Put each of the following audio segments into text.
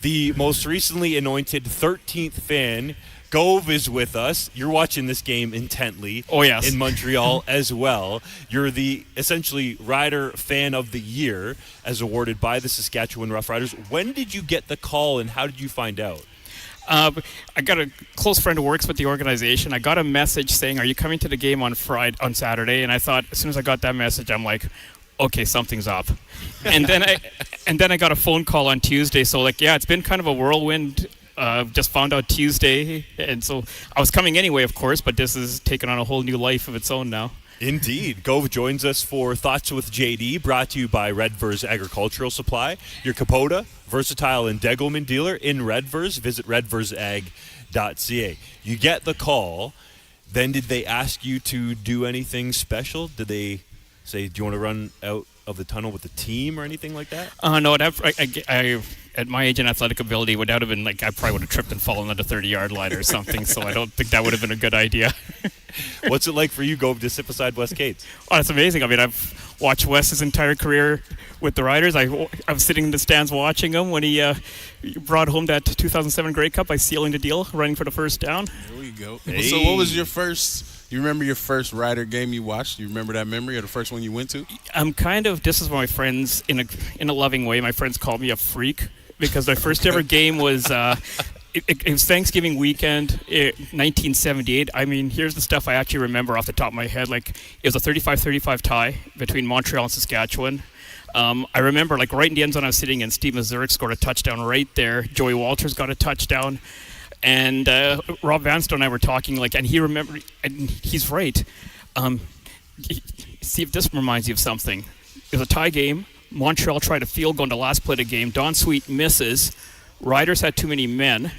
the most recently anointed 13th fan. Gove is with us. You're watching this game intently. Oh, yes. In Montreal as well. You're the essentially Rider Fan of the Year as awarded by the Saskatchewan Roughriders. When did you get the call and how did you find out? I got a close friend who works with the organization. I got a message saying, "Are you coming to the game on Saturday?" And I thought, as soon as I got that message, I'm like, okay, something's up. And then I got a phone call on Tuesday. So it's been kind of a whirlwind. Just found out Tuesday, and so I was coming anyway, of course, but this has taken on a whole new life of its own now. Indeed. Gove joins us for Thoughts with JD, brought to you by Redvers Agricultural Supply, your Capota, versatile and Degelman dealer in Redvers. Visit redversag.ca. You get the call. Then did they ask you to do anything special? Did they say, do you want to run out of the tunnel with the team or anything like that? No, at my age and athletic ability, would that have been I probably would have tripped and fallen on the 30-yard line or something, so I don't think that would have been a good idea. What's it like for you, Gove, to sit beside Wes Cates? Oh, it's amazing. I mean, I've watched Wes his entire career with the Riders. I was sitting in the stands watching him when he brought home that 2007 Grey Cup by sealing the deal, running for the first down. There we go. Hey. So what was your first... You remember your first Rider game you watched? You remember that memory of the first one you went to? This is what my friends, in a loving way, my friends call me a freak, because my first ever game was, it was Thanksgiving weekend, 1978. I mean, here's the stuff I actually remember off the top of my head. It was a 35-35 tie between Montreal and Saskatchewan. I remember, right in the end zone I was sitting in, Steve Mazurek scored a touchdown right there. Joey Walters got a touchdown. And Rob Vanstone and I were talking, and he remembered, and he's right. See if this reminds you of something. It was a tie game. Montreal tried a field goal in the last play of the game. Don Sweet misses. Riders had too many men.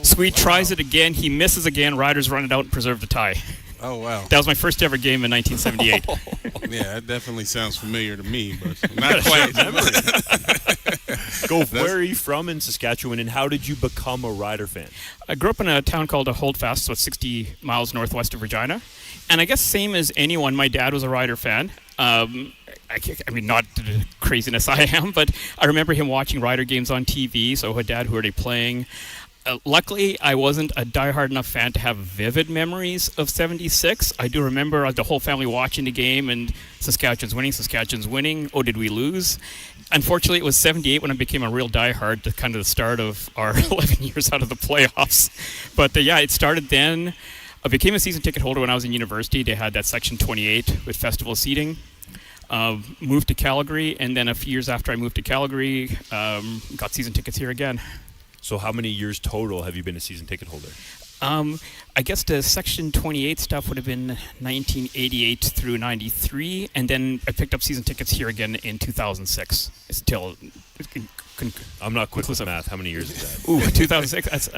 Sweet tries it again. He misses again. Riders run it out and preserve the tie. Oh, wow. That was my first ever game in 1978. Yeah, that definitely sounds familiar to me, but not quite. Go, where are you from in Saskatchewan, and how did you become a Rider fan? I grew up in a town called Holdfast, so it's 60 miles northwest of Regina. And I guess same as anyone, my dad was a Rider fan. I mean, not the craziness I am, but I remember him watching Rider games on TV, so I had dad who were they playing. Luckily, I wasn't a diehard enough fan to have vivid memories of 76. I do remember the whole family watching the game and Saskatchewan's winning. Oh, did we lose? Unfortunately, it was 78 when I became a real diehard, kind of the start of our 11 years out of the playoffs. But it started then. I became a season ticket holder when I was in university. They had that Section 28 with festival seating. Moved to Calgary, and then a few years after I moved to Calgary, got season tickets here again. So how many years total have you been a season ticket holder? I guess the Section 28 stuff would have been 1988 through 93, and then I picked up season tickets here again in 2006. Still, I'm not quick with math. How many years is that? Ooh, 2006. That's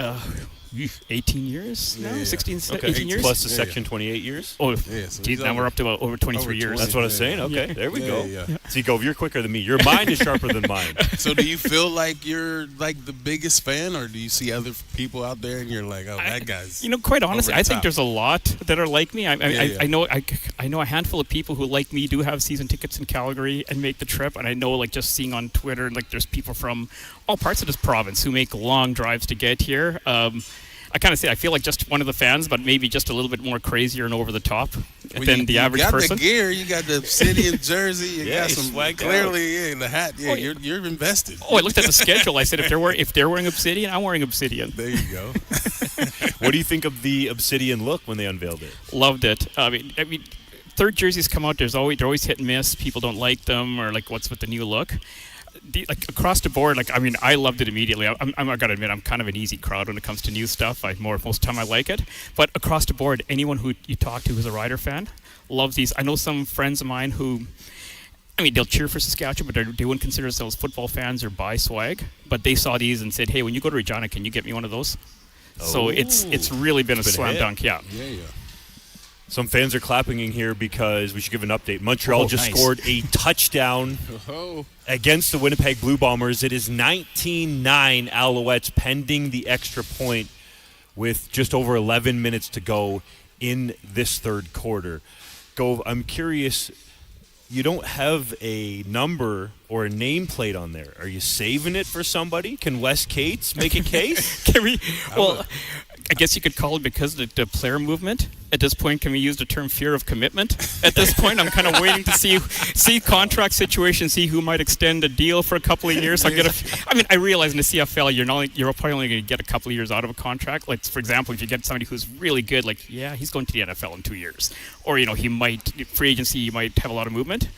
18 years now? Yeah. 16, Okay. 18 years? Plus the Section 28 years? Oh, Yeah, so geez, now we're up to over 23 years. That's what I was saying. Okay, Yeah. there we go. Yeah. See, Gove, you're quicker than me. Your mind is sharper than mine. So do you feel like you're the biggest fan, or do you see other people out there and you're like, oh, that guy's Quite honestly, over the I think top? there's a lot that are like me. Yeah. I know a handful of people who, like me, do have season tickets in Calgary and make the trip. And I know, just seeing on Twitter, there's people from all parts of this province who make long drives to get here. I kind of say I feel like just one of the fans, but maybe just a little bit more crazier and over the top than the average person. You got the gear, you got the Obsidian jersey, you got you some swagged clearly the hat. Yeah, you're invested. Oh, I looked at the schedule. I said if they're wearing Obsidian, I'm wearing Obsidian. There you go. What do you think of the Obsidian look when they unveiled it? Loved it. I mean, third jerseys come out. They're always hit and miss. People don't like them, or what's with the new look. Across the board, I loved it immediately. I gotta admit, I'm kind of an easy crowd when it comes to new stuff. Most of the time I like it. But across the board, anyone who you talk to who's a Rider fan loves these. I know some friends of mine who, they'll cheer for Saskatchewan, but they wouldn't consider themselves football fans or buy swag. But they saw these and said, hey, when you go to Regina, can you get me one of those? So it's really been a slam dunk, yeah. Yeah. Some fans are clapping in here because we should give an update. Montreal just scored a touchdown against the Winnipeg Blue Bombers. It is 19-9 Alouettes pending the extra point with just over 11 minutes to go in this third quarter. I'm curious, you don't have a number or a nameplate on there. Are you saving it for somebody? Can Wes Cates make a case? Can we? Well, I guess you could call it because of the player movement. At this point, can we use the term fear of commitment? At this point, I'm kind of waiting to see contract situations, see who might extend a deal for a couple of years. I realize in the CFL, you're probably only going to get a couple of years out of a contract. Like, for example, if you get somebody who's really good, like, yeah, he's going to the NFL in 2 years. Or, he might, free agency, you might have a lot of movement.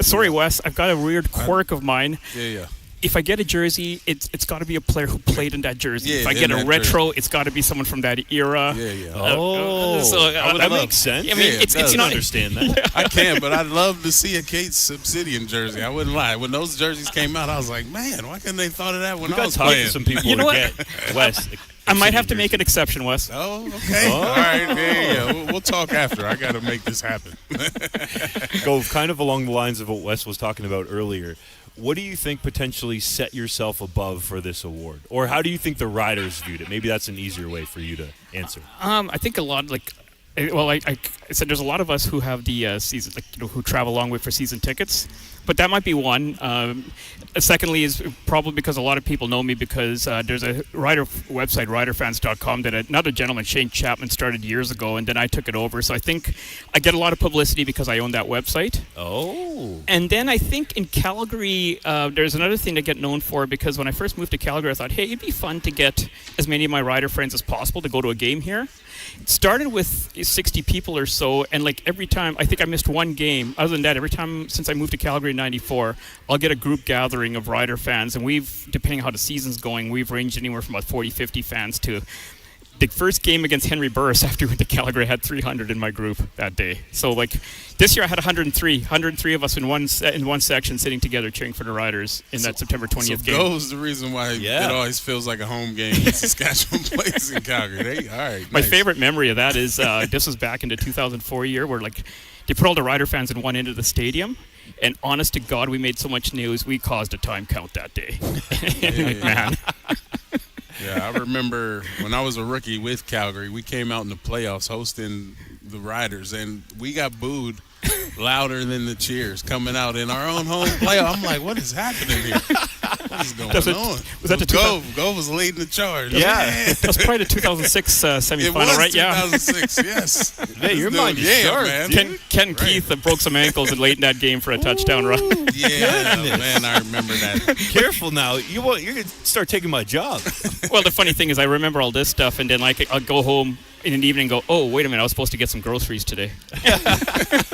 Sorry, Wes, I've got a weird quirk of mine. Yeah. If I get a jersey, it's got to be a player who played in that jersey. Yeah, if I get a retro, jersey, it's got to be someone from that era. Yeah. That makes sense. I mean, I don't understand that. I can, but I'd love to see a Cates Obsidian jersey. I wouldn't lie. When those jerseys came out, I was like, man, why couldn't they thought of that when I was talk playing? to some people You know to what? get Wes. I might have to make an exception, Wes. Oh, okay. All right. Yeah. We'll talk after. I got to make this happen. Go kind of along the lines of what Wes was talking about earlier. What do you think potentially set yourself above for this award? Or how do you think the riders viewed it? Maybe that's an easier way for you to answer. I think a lot, I said there's a lot of us who have the season, who travel along with for season tickets. But that might be one. Secondly is probably because a lot of people know me because there's a rider website, riderfans.com, that another gentleman, Shane Chapman, started years ago, and then I took it over. So I think I get a lot of publicity because I own that website. Oh. And then I think in Calgary, there's another thing to get known for, because when I first moved to Calgary, I thought, hey, it'd be fun to get as many of my rider friends as possible to go to a game here. It started with 60 people or so, and every time, I think I missed one game. Other than that, every time since I moved to Calgary in 94, I'll get a group gathering of rider fans, and depending on how the season's going, we've ranged anywhere from about 40, 50 fans to the first game against Henry Burris after we went to Calgary, I had 300 in my group that day. So this year I had 103 of us in one section sitting together cheering for the riders in that September 20th game. So goes the reason why it always feels like a home game when Saskatchewan plays in Calgary. All right. My favorite memory of that is this was back in the 2004 year where they put all the rider fans in one end of the stadium. And honest to God, we made so much news, we caused a time count that day. Man. Yeah, I remember when I was a rookie with Calgary, we came out in the playoffs hosting the Riders, and we got booed louder than the cheers coming out in our own home playoff. I'm like, what is happening here? What is going on? Was that the Gov was leading the charge. Yeah. That was probably the 2006 semifinal, it was right? 2006, yes. Hey, your mind is sharp, man. Ken Keith broke some ankles late in that game for a touchdown run. Yeah, man, I remember that. Careful now. You're going to start taking my job. Well, the funny thing is I remember all this stuff, and then I'll go home in an evening and go, oh, wait a minute, I was supposed to get some groceries today.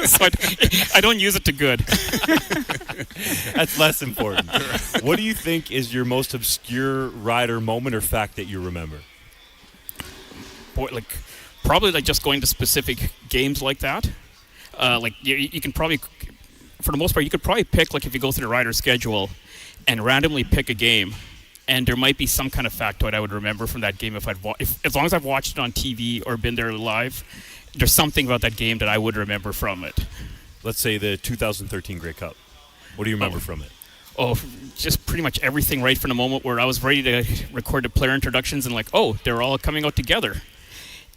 So I don't use it to good. That's less important. What do you think is your most obscure rider moment or fact that you remember? Boy, probably just going to specific games like that. You can probably, for the most part, you could probably pick, if you go through the rider schedule and randomly pick a game, and there might be some kind of factoid I would remember from that game if as long as I've watched it on TV or been there live. There's something about that game that I would remember from it. Let's say the 2013 Grey Cup. What do you remember from it? Oh, just pretty much everything right from the moment where I was ready to record the player introductions and they're all coming out together.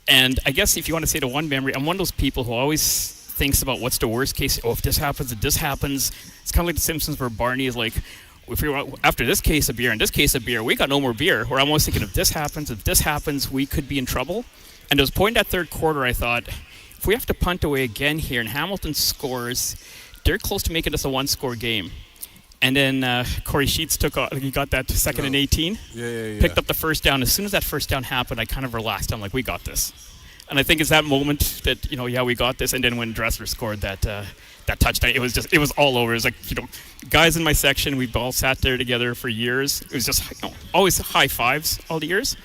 And I guess if you want to say the one memory, I'm one of those people who always thinks about what's the worst case. Oh, if this happens, It's kind of like The Simpsons where Barney is like, after this case of beer and this case of beer, we got no more beer. Where I'm always thinking, if this happens, we could be in trouble. And there was a point in that third quarter, I thought, if we have to punt away again here and Hamilton scores, they're close to making this a one-score game. And then Corey Sheets he got that second and 18. Yeah. Picked up the first down. As soon as that first down happened, I kind of relaxed. I'm like, we got this. And I think it's that moment that, we got this. And then when Dressler scored that touchdown, it was all over. It was guys in my section, we've all sat there together for years. It was just always high fives all the years.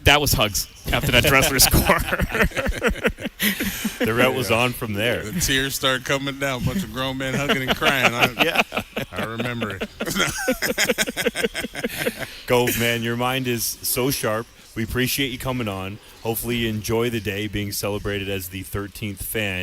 That was hugs after that Dressler score. The route was on from there. The tears started coming down. A bunch of grown men hugging and crying. I remember it. Gove, man, your mind is so sharp. We appreciate you coming on. Hopefully you enjoy the day being celebrated as the 13th fan